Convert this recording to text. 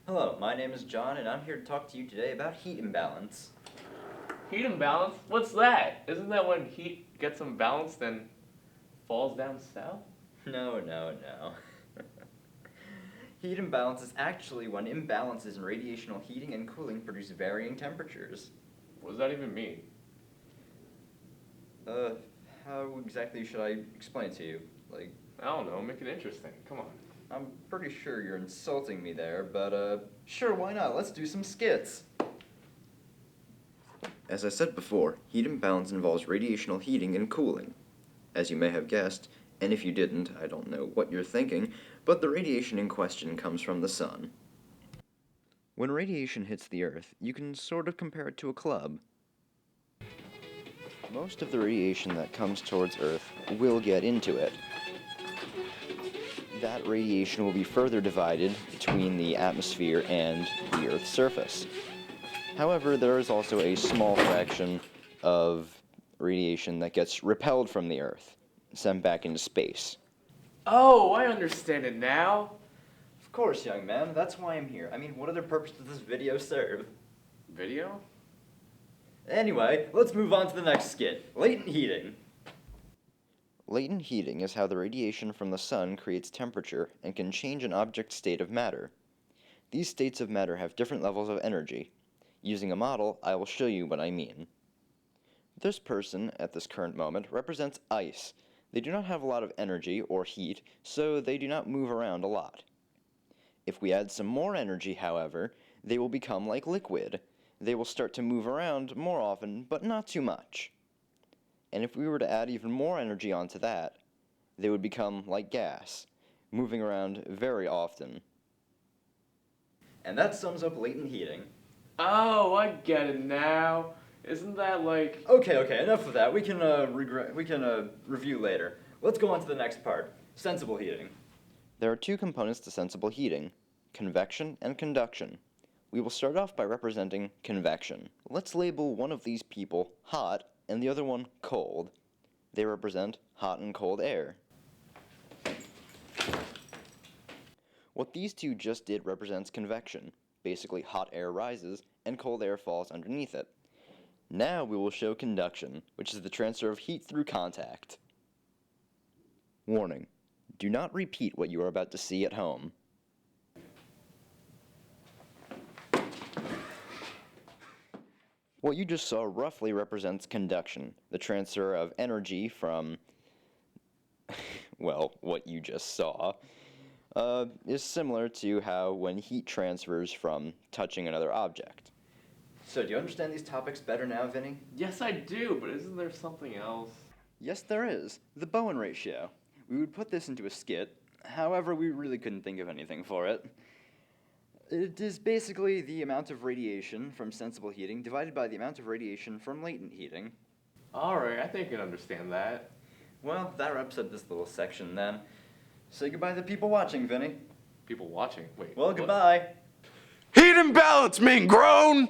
Hello, my name is John, and I'm here to talk to you today about heat imbalance. Heat imbalance? What's that? Isn't that when heat gets imbalanced and falls down south? No. Heat imbalance is actually when imbalances in radiational heating and cooling produce varying temperatures. What does that even mean? How exactly should I explain it to you? I don't know, make it interesting. Come on. I'm pretty sure you're insulting me there, but, sure, why not? Let's do some skits. As I said before, heat imbalance involves radiational heating and cooling. As you may have guessed, and if you didn't, I don't know what you're thinking, but the radiation in question comes from the sun. When radiation hits the Earth, you can sort of compare it to a club. Most of the radiation that comes towards Earth will get into it. That radiation will be further divided between the atmosphere and the Earth's surface. However, there is also a small fraction of radiation that gets repelled from the Earth, sent back into space. Oh, I understand it now. Of course, young man, that's why I'm here. I mean, what other purpose does this video serve? Video? Anyway, let's move on to the next skit, Layton Heating. Latent heating is how the radiation from the sun creates temperature and can change an object's state of matter. These states of matter have different levels of energy. Using a model, I will show you what I mean. This person, at this current moment, represents ice. They do not have a lot of energy or heat, so they do not move around a lot. If we add some more energy, however, they will become like liquid. They will start to move around more often, but not too much. And if we were to add even more energy onto that, they would become like gas, moving around very often. And that sums up latent heating. Oh, I get it now. Isn't that like... Okay, enough of that. We can review later. Let's go on to the next part, sensible heating. There are two components to sensible heating, convection and conduction. We will start off by representing convection. Let's label one of these people hot and the other one cold. They represent hot and cold air. What these two just did represents convection. Basically, hot air rises and cold air falls underneath it. Now we will show conduction, which is the transfer of heat through contact. Warning: do not repeat what you are about to see at home. What you just saw roughly represents conduction, the transfer of energy from, well, what you just saw, is similar to how when heat transfers from touching another object. So do you understand these topics better now, Vinny? Yes, I do, but isn't there something else? Yes, there is. The Bowen Ratio. We would put this into a skit, however, we really couldn't think of anything for it. It is basically the amount of radiation from sensible heating divided by the amount of radiation from latent heating. Alright, I think I can understand that. Well, that wraps up this little section then. Say goodbye to the people watching, Vinny. People watching? Wait. Well, what? goodbye. Heat imbalance, mean grown!